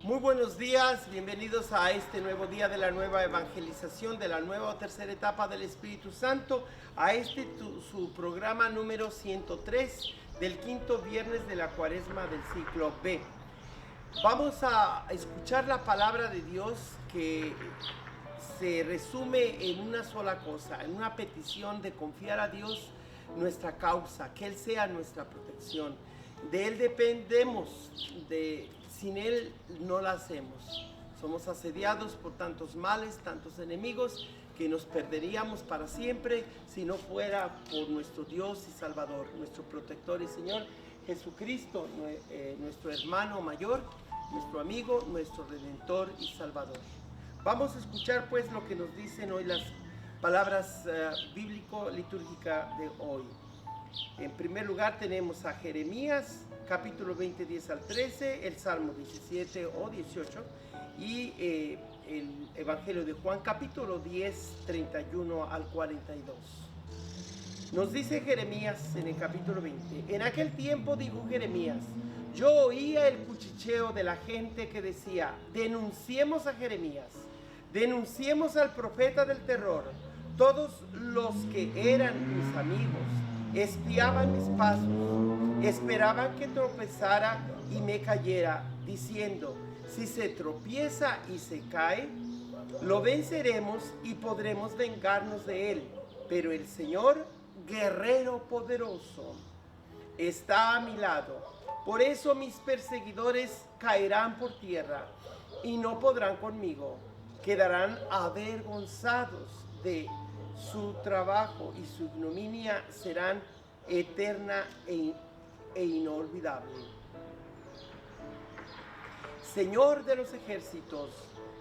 Muy buenos días, bienvenidos a este nuevo día de la nueva evangelización, de la nueva o tercera etapa del Espíritu Santo, a su programa número 103 del quinto viernes de la cuaresma del ciclo B. Vamos a escuchar la palabra de Dios que se resume en una sola cosa, en una petición de confiar a Dios nuestra causa, que Él sea nuestra protección. De Él dependemos, sin Él no la hacemos. Somos asediados por tantos males, tantos enemigos, que nos perderíamos para siempre si no fuera por nuestro Dios y Salvador, nuestro protector y Señor Jesucristo, nuestro hermano mayor, nuestro amigo, nuestro Redentor y Salvador. Vamos a escuchar pues lo que nos dicen hoy las palabras bíblico-litúrgicas de hoy. En primer lugar tenemos a Jeremías, capítulo 20, 10 al 13, el Salmo 17 o 18 y el Evangelio de Juan, capítulo 10, 31 al 42. Nos dice Jeremías en el capítulo 20: en aquel tiempo dijo Jeremías, yo oía el cuchicheo de la gente que decía, denunciemos a Jeremías, denunciemos al profeta del terror. Todos los que eran mis amigos espiaban mis pasos, esperaban que tropezara y me cayera, diciendo, si se tropieza y se cae, lo venceremos y podremos vengarnos de él. Pero el Señor, guerrero poderoso, está a mi lado. Por eso mis perseguidores caerán por tierra y no podrán conmigo. Quedarán avergonzados de su trabajo y su ignominia serán eterna e inolvidable. Señor de los ejércitos,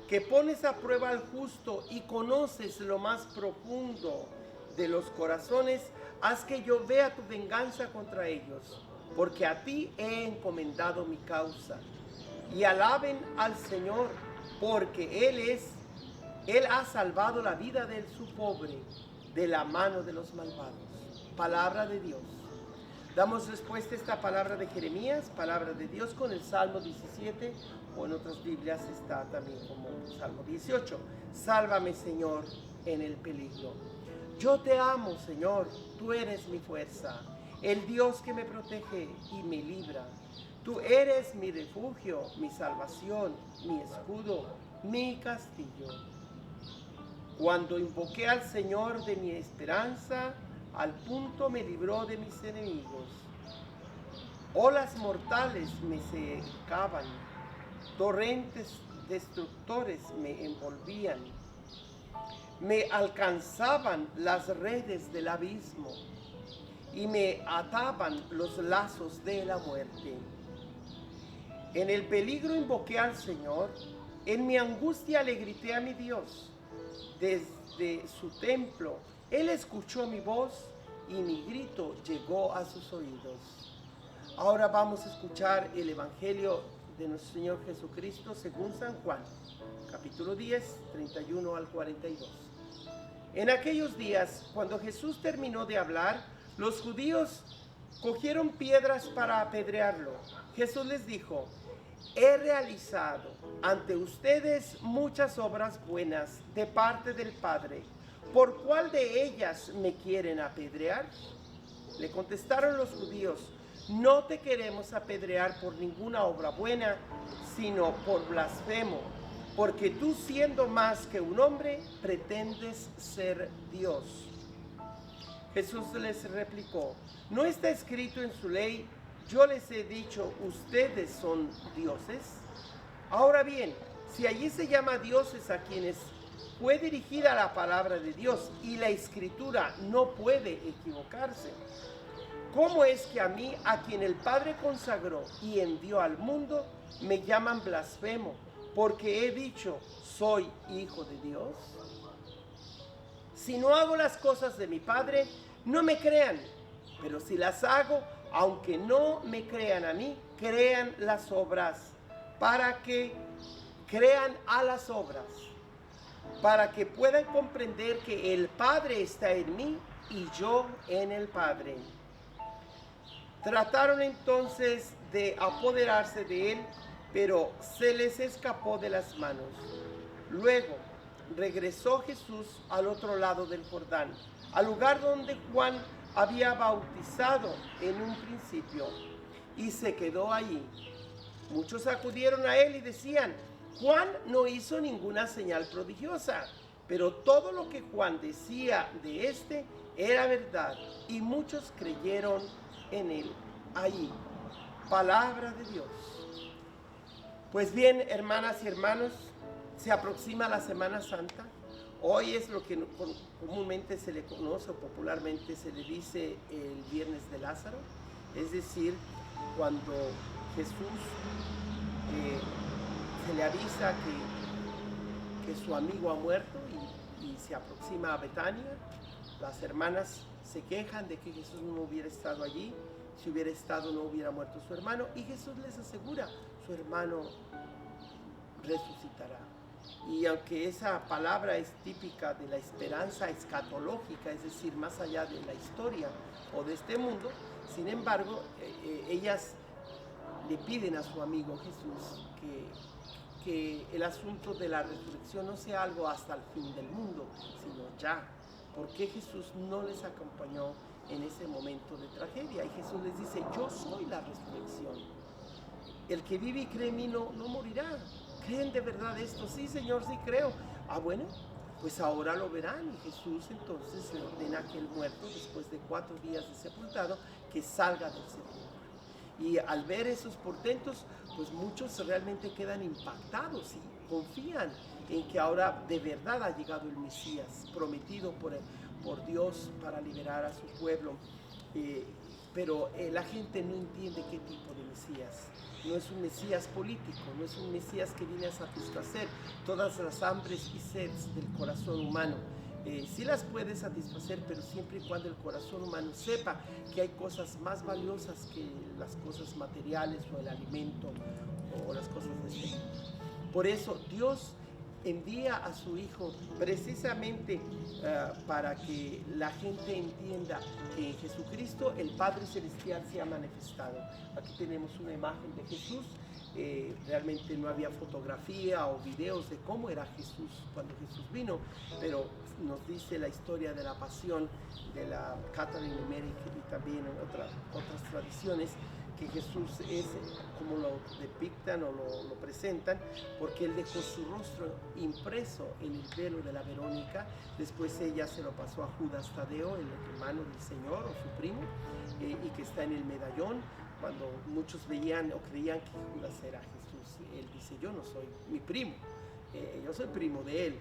que pones a prueba al justo y conoces lo más profundo de los corazones, haz que yo vea tu venganza contra ellos, porque a ti he encomendado mi causa. Y alaben al Señor, porque Él ha salvado la vida de su pobre de la mano de los malvados. Palabra de Dios. Damos respuesta a esta palabra de Jeremías, palabra de Dios, con el Salmo 17, o en otras Biblias está también como Salmo 18. Sálvame, Señor, en el peligro. Yo te amo, Señor, tú eres mi fuerza, el Dios que me protege y me libra. Tú eres mi refugio, mi salvación, mi escudo, mi castillo. Cuando invoqué al Señor de mi esperanza, al punto me libró de mis enemigos. Olas mortales me cercaban, torrentes destructores me envolvían. Me alcanzaban las redes del abismo y me ataban los lazos de la muerte. En el peligro invoqué al Señor, en mi angustia le grité a mi Dios. Desde su templo, Él escuchó mi voz y mi grito llegó a sus oídos. Ahora vamos a escuchar el Evangelio de nuestro Señor Jesucristo según San Juan, capítulo 10, 31 al 42. En aquellos días, cuando Jesús terminó de hablar, los judíos cogieron piedras para apedrearlo. Jesús les dijo, he realizado ante ustedes muchas obras buenas de parte del Padre. ¿Por cuál de ellas me quieren apedrear? Le contestaron los judíos, no te queremos apedrear por ninguna obra buena, sino por blasfemo, porque tú siendo más que un hombre, pretendes ser Dios. Jesús les replicó, ¿no está escrito en su ley, yo les he dicho, ustedes son dioses? Ahora bien, si allí se llama dioses a quienes fue dirigida la palabra de Dios y la escritura no puede equivocarse, ¿cómo es que a mí, a quien el Padre consagró y envió al mundo, me llaman blasfemo, porque he dicho, soy hijo de Dios? Si no hago las cosas de mi Padre, no me crean, pero si las hago, aunque no me crean a mí, crean las obras, para que crean a las obras, para que puedan comprender que el Padre está en mí y yo en el Padre. Trataron entonces de apoderarse de él, pero se les escapó de las manos. Luego regresó Jesús al otro lado del Jordán, al lugar donde Juan había bautizado en un principio, y se quedó allí. Muchos acudieron a él y decían: Juan no hizo ninguna señal prodigiosa, pero todo lo que Juan decía de éste era verdad, y muchos creyeron en él. Allí, palabra de Dios. Pues bien, hermanas y hermanos, se aproxima la Semana Santa. Hoy es lo que comúnmente se le conoce o popularmente se le dice el Viernes de Lázaro, es decir, cuando Jesús se le avisa que su amigo ha muerto y se aproxima a Betania. Las hermanas se quejan de que Jesús no hubiera estado allí. Si hubiera estado, no hubiera muerto su hermano. Y Jesús les asegura: su hermano resucitará. Y aunque esa palabra es típica de la esperanza escatológica, es decir, más allá de la historia o de este mundo, sin embargo, ellas le piden a su amigo Jesús que el asunto de la resurrección no sea algo hasta el fin del mundo, sino ya. ¿Por qué Jesús no les acompañó en ese momento de tragedia? Y Jesús les dice: yo soy la resurrección. El que vive y cree en mí no morirá. ¿Creen de verdad esto? Sí, Señor, sí creo. Ah, bueno, pues ahora lo verán. Y Jesús entonces le ordena a aquel muerto, después de 4 días de sepultado, que salga del sepulcro. Y al ver esos portentos, pues muchos realmente quedan impactados y confían en que ahora de verdad ha llegado el Mesías, prometido por Dios para liberar a su pueblo. Pero la gente no entiende qué tipo de Mesías. No es un Mesías político, no es un Mesías que viene a satisfacer todas las hambres y sedes del corazón humano. Sí las puede satisfacer, pero siempre y cuando el corazón humano sepa que hay cosas más valiosas que las cosas materiales o el alimento o las cosas de este mundo. Por eso Dios envía a su Hijo precisamente para que la gente entienda que en Jesucristo el Padre Celestial se ha manifestado. Aquí tenemos una imagen de Jesús. Realmente no había fotografía o videos de cómo era Jesús cuando Jesús vino, pero nos dice la historia de la pasión de la Catherine Emmerich y también en otras tradiciones, que Jesús es como lo depictan o lo presentan, porque él dejó su rostro impreso en el velo de la Verónica. Después ella se lo pasó a Judas Tadeo, el hermano del Señor o su primo, y que está en el medallón. Cuando muchos veían o creían que Judas era Jesús, él dice: yo no soy mi primo, yo soy primo de él.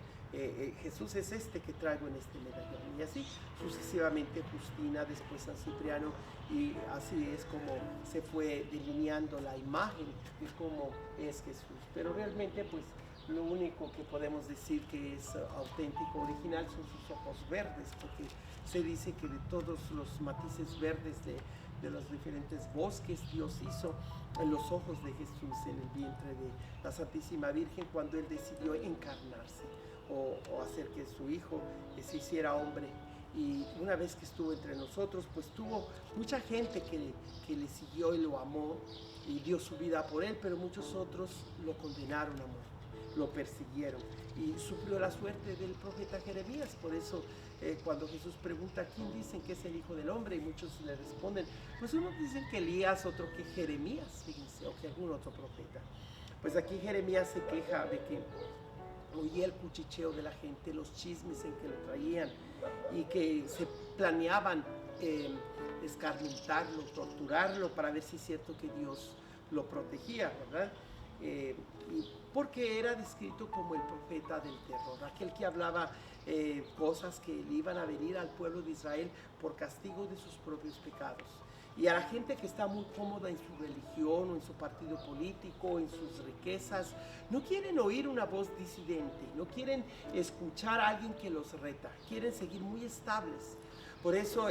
Jesús es este que traigo en este medallón. Y así sucesivamente Justina, después San Cipriano, y así es como se fue delineando la imagen de cómo es Jesús. Pero realmente pues lo único que podemos decir que es auténtico, original, son sus ojos verdes, porque se dice que de todos los matices verdes de los diferentes bosques Dios hizo en los ojos de Jesús en el vientre de la Santísima Virgen, cuando él decidió encarnarse o hacer que su hijo se hiciera hombre. Y una vez que estuvo entre nosotros, pues tuvo mucha gente que le siguió y lo amó y dio su vida por él, pero muchos otros lo condenaron a muerte, lo persiguieron, y sufrió la suerte del profeta Jeremías. Por eso cuando Jesús pregunta: ¿quién dicen que es el Hijo del Hombre? Y muchos le responden, pues unos dicen que Elías, otro que Jeremías, fíjense, o que algún otro profeta. Pues aquí Jeremías se queja de que oía el cuchicheo de la gente, los chismes en que lo traían, y que se planeaban escarmentarlo, torturarlo, para ver si es cierto que Dios lo protegía, ¿verdad? Porque era descrito como el profeta del terror, aquel que hablaba cosas que le iban a venir al pueblo de Israel por castigo de sus propios pecados. Y a la gente que está muy cómoda en su religión o en su partido político, en sus riquezas, no quieren oír una voz disidente, no quieren escuchar a alguien que los reta, quieren seguir muy estables. Por eso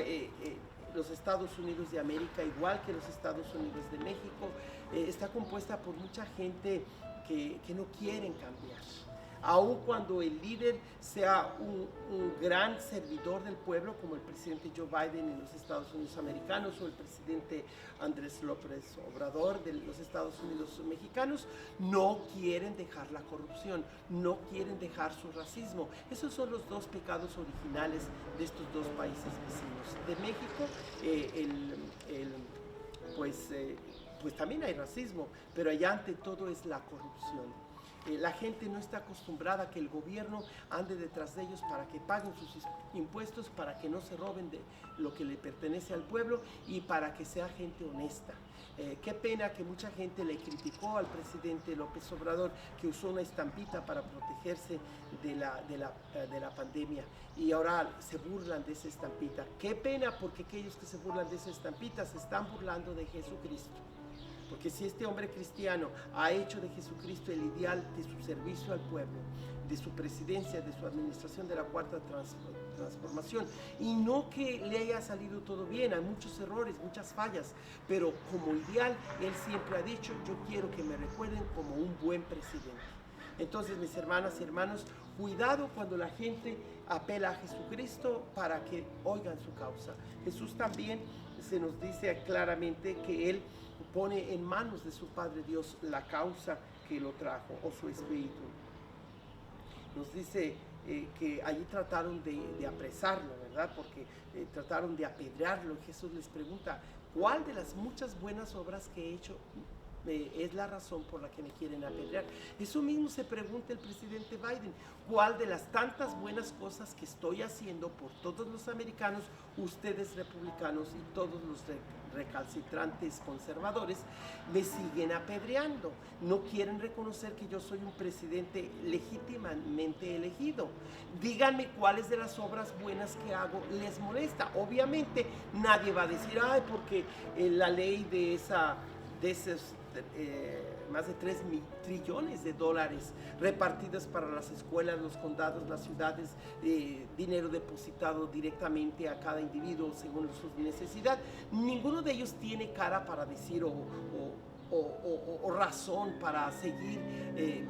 los Estados Unidos de América, igual que los Estados Unidos de México, está compuesta por mucha gente que no quieren cambiar. aun cuando el líder sea un gran servidor del pueblo, como el presidente Joe Biden en los Estados Unidos americanos o el presidente Andrés López Obrador de los Estados Unidos mexicanos, no quieren dejar la corrupción, no quieren dejar su racismo. Esos son los dos pecados originales de estos dos países vecinos. De México, pues también hay racismo, pero allá ante todo es la corrupción. La gente no está acostumbrada a que el gobierno ande detrás de ellos para que paguen sus impuestos, para que no se roben de lo que le pertenece al pueblo y para que sea gente honesta. Qué pena que mucha gente le criticó al presidente López Obrador que usó una estampita para protegerse de la pandemia y ahora se burlan de esa estampita. Qué pena, porque aquellos que se burlan de esa estampita se están burlando de Jesucristo. Porque si este hombre cristiano ha hecho de Jesucristo el ideal de su servicio al pueblo, de su presidencia, de su administración de la cuarta transformación, y no que le haya salido todo bien, hay muchos errores, muchas fallas, pero como ideal, él siempre ha dicho: yo quiero que me recuerden como un buen presidente. Entonces, mis hermanas y hermanos, cuidado cuando la gente apela a Jesucristo para que oigan su causa. Jesús también se nos dice claramente que Él pone en manos de su Padre Dios la causa que lo trajo, o su espíritu. Nos dice que allí trataron de apresarlo, ¿verdad? Porque trataron de apedrearlo. Jesús les pregunta: ¿cuál de las muchas buenas obras que he hecho es la razón por la que me quieren apedrear? Eso mismo se pregunta el presidente Biden: ¿cuál de las tantas buenas cosas que estoy haciendo por todos los americanos, ustedes republicanos y todos los recalcitrantes conservadores, me siguen apedreando? No quieren reconocer que yo soy un presidente legítimamente elegido. Díganme cuáles de las obras buenas que hago les molesta. Obviamente nadie va a decir: ay, porque la ley de esos más de 3 trillones de dólares repartidas para las escuelas, los condados, las ciudades, dinero depositado directamente a cada individuo según sus necesidades. Ninguno de ellos tiene cara para decir o razón para seguir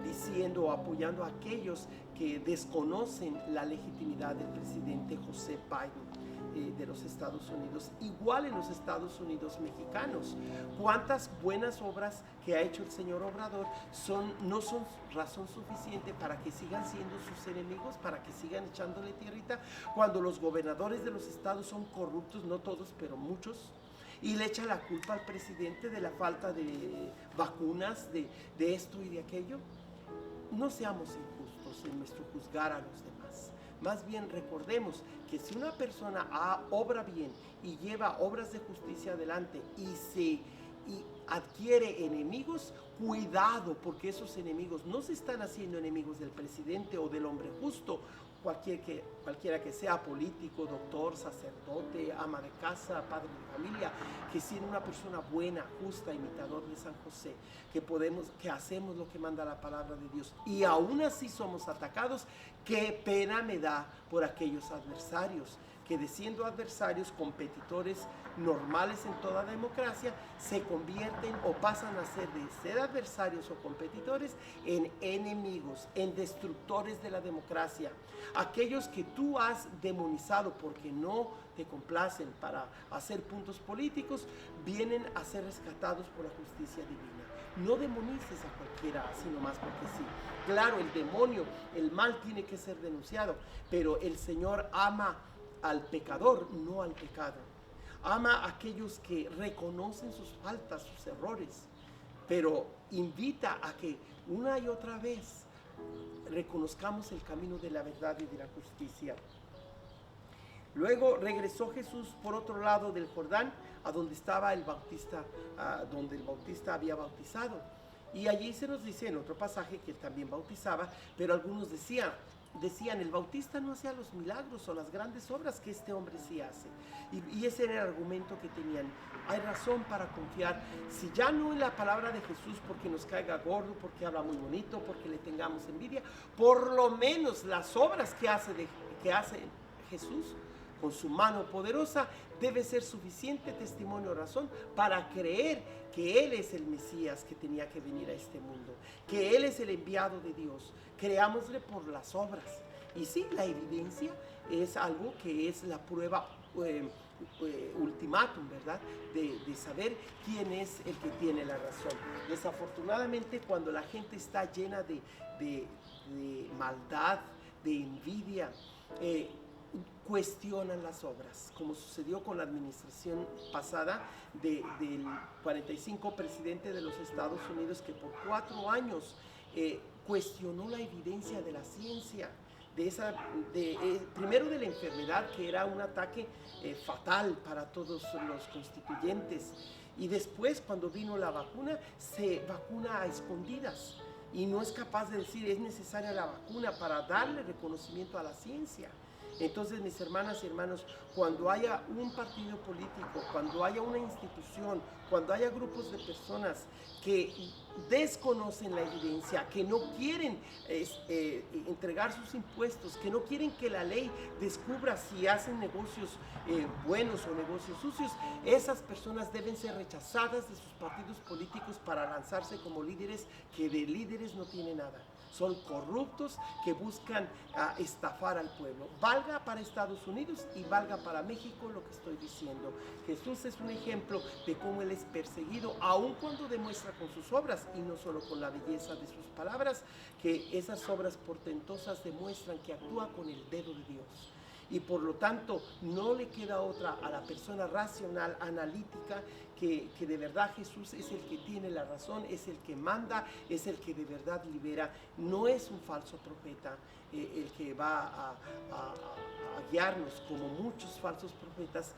diciendo o apoyando a aquellos que desconocen la legitimidad del presidente José Biden de los Estados Unidos. Igual en los Estados Unidos mexicanos, cuántas buenas obras que ha hecho el señor Obrador no son razón suficiente para que sigan siendo sus enemigos, para que sigan echándole tierrita, cuando los gobernadores de los estados son corruptos, no todos, pero muchos, y le echa la culpa al presidente de la falta de vacunas, de esto y de aquello. No seamos injustos en nuestro juzgar a los demás. Más bien recordemos que si una persona obra bien y lleva obras de justicia adelante y adquiere enemigos, cuidado, porque esos enemigos no se están haciendo enemigos del presidente o del hombre justo, cualquiera que sea, político, doctor, sacerdote, ama de casa, padre de familia, que siendo una persona buena, justa, imitador de San José, que hacemos lo que manda la palabra de Dios y aún así somos atacados. Qué pena me da por aquellos adversarios que, de siendo adversarios, competidores normales en toda democracia, se convierten o pasan a ser, de ser adversarios o competidores, en enemigos, en destructores de la democracia. Aquellos que tú has demonizado porque no te complacen para hacer puntos políticos, vienen a ser rescatados por la justicia divina. No demonices a cualquiera sino más porque sí. Claro, el demonio, el mal tiene que ser denunciado, pero el Señor ama al pecador, no al pecado. Ama a aquellos que reconocen sus faltas, sus errores, pero invita a que una y otra vez reconozcamos el camino de la verdad y de la justicia. Luego regresó Jesús por otro lado del Jordán, a donde estaba el Bautista, donde el Bautista había bautizado. Y allí se nos dice en otro pasaje que él también bautizaba, pero algunos decían, el Bautista no hacía los milagros o las grandes obras que este hombre sí hace. Y ese era el argumento que tenían. Hay razón para confiar, si ya no en la palabra de Jesús porque nos caiga gordo, porque habla muy bonito, porque le tengamos envidia, por lo menos las obras que hace Jesús con su mano poderosa, debe ser suficiente testimonio o razón para creer que Él es el Mesías que tenía que venir a este mundo, que Él es el enviado de Dios. Creámosle por las obras. Y sí, la evidencia es algo que es la prueba ultimátum, ¿verdad? De saber quién es el que tiene la razón. Desafortunadamente, cuando la gente está llena de maldad, de envidia, cuestionan las obras, como sucedió con la administración pasada del 45 presidente de los Estados Unidos, que por 4 años cuestionó la evidencia de la ciencia. Primero de la enfermedad, que era un ataque fatal para todos los constituyentes, y después, cuando vino la vacuna, se vacuna a escondidas y no es capaz de decir es necesaria la vacuna para darle reconocimiento a la ciencia. Entonces, mis hermanas y hermanos, cuando haya un partido político, cuando haya una institución, cuando haya grupos de personas que desconocen la evidencia, que no quieren entregar sus impuestos, que no quieren que la ley descubra si hacen negocios buenos o negocios sucios, esas personas deben ser rechazadas de sus partidos políticos para lanzarse como líderes que de líderes no tienen nada. Son corruptos que buscan estafar al pueblo. Valga para Estados Unidos y valga para México lo que estoy diciendo. Jesús es un ejemplo de cómo Él es perseguido, aun cuando demuestra con sus obras y no solo con la belleza de sus palabras, que esas obras portentosas demuestran que actúa con el dedo de Dios. Y por lo tanto no le queda otra a la persona racional, analítica, que de verdad Jesús es el que tiene la razón, es el que manda, es el que de verdad libera. No es un falso profeta el que va a guiarnos, como muchos falsos profetas,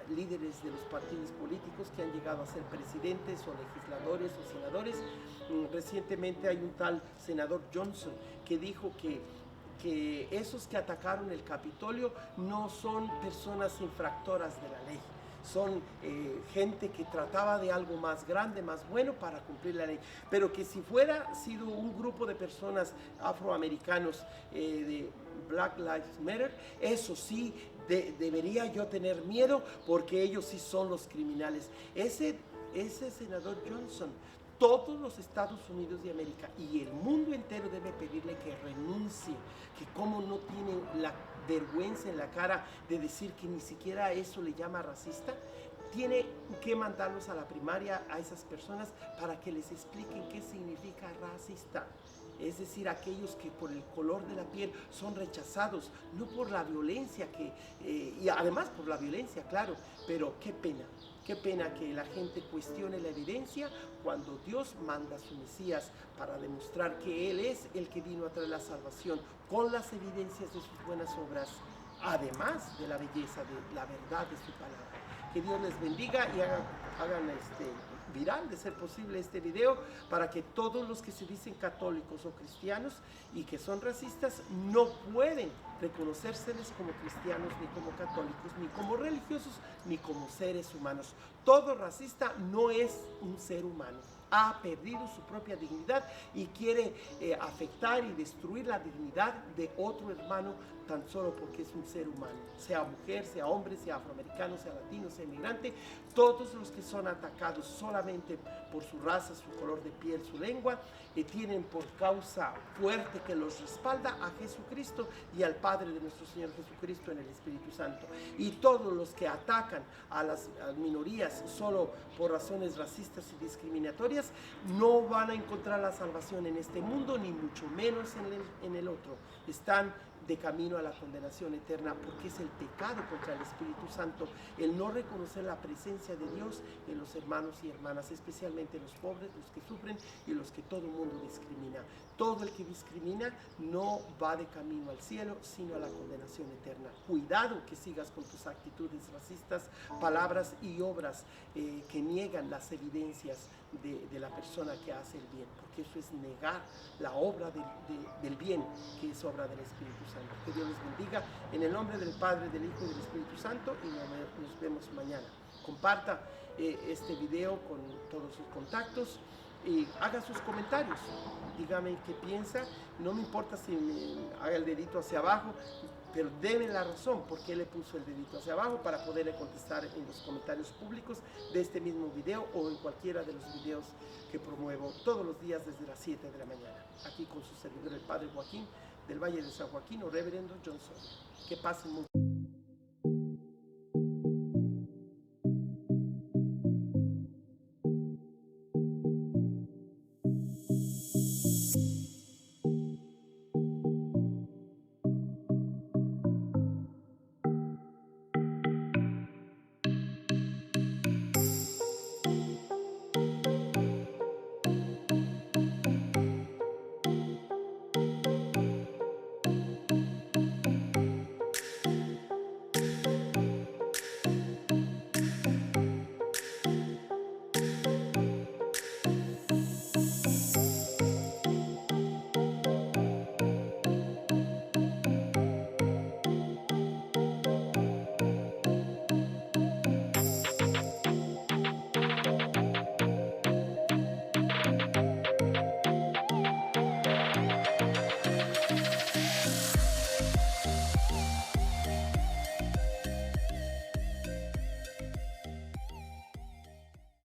líderes de los partidos políticos que han llegado a ser presidentes o legisladores o senadores. Recientemente hay un tal senador Johnson que dijo que esos que atacaron el Capitolio no son personas infractoras de la ley, son gente que trataba de algo más grande, más bueno para cumplir la ley, pero que si fuera sido un grupo de personas afroamericanos de Black Lives Matter, eso sí, debería yo tener miedo, porque ellos sí son los criminales. Ese senador Johnson, todos los Estados Unidos de América y el mundo entero debe pedirle que renuncie, que como no tiene la vergüenza en la cara de decir que ni siquiera eso le llama racista. Tiene que mandarlos a la primaria a esas personas para que les expliquen qué significa racista. Es decir, aquellos que por el color de la piel son rechazados, no por la violencia, y además por la violencia, claro, pero qué pena que la gente cuestione la evidencia cuando Dios manda a su Mesías para demostrar que Él es el que vino a traer la salvación con las evidencias de sus buenas obras, además de la belleza de la verdad de su palabra. Que Dios les bendiga y hagan viral, de ser posible, este video, para que todos los que se dicen católicos o cristianos y que son racistas no pueden reconocérseles como cristianos, ni como católicos, ni como religiosos, ni como seres humanos. Todo racista no es un ser humano. Ha perdido su propia dignidad y quiere afectar y destruir la dignidad de otro hermano tan solo porque es un ser humano, sea mujer, sea hombre, sea afroamericano, sea latino, sea inmigrante. Todos los que son atacados solamente por su raza, su color de piel, su lengua, tienen por causa fuerte que los respalda a Jesucristo y al Padre de nuestro Señor Jesucristo en el Espíritu Santo. Y todos los que atacan a las minorías solo por razones racistas y discriminatorias no van a encontrar la salvación en este mundo, ni mucho menos en el otro. Están de camino a la condenación eterna, porque es el pecado contra el Espíritu Santo, el no reconocer la presencia de Dios en los hermanos y hermanas, especialmente los pobres, los que sufren y los que todo el mundo discrimina. Todo el que discrimina no va de camino al cielo, sino a la condenación eterna. Cuidado que sigas con tus actitudes racistas, palabras y obras que niegan las evidencias de la persona que hace el bien, porque eso es negar la obra del bien, que es obra del Espíritu Santo. Que Dios les bendiga en el nombre del Padre, del Hijo y del Espíritu Santo, y nos vemos mañana. Comparta este video con todos sus contactos y haga sus comentarios. Dígame qué piensa. No me importa si me haga el dedito hacia abajo, pero deme la razón por qué le puso el dedito hacia abajo para poderle contestar en los comentarios públicos de este mismo video o en cualquiera de los videos que promuevo todos los días desde las 7 de la mañana, aquí con su servidor el Padre Joaquín del Valle de San Joaquín o Reverendo John Sawyer. Que pasen muy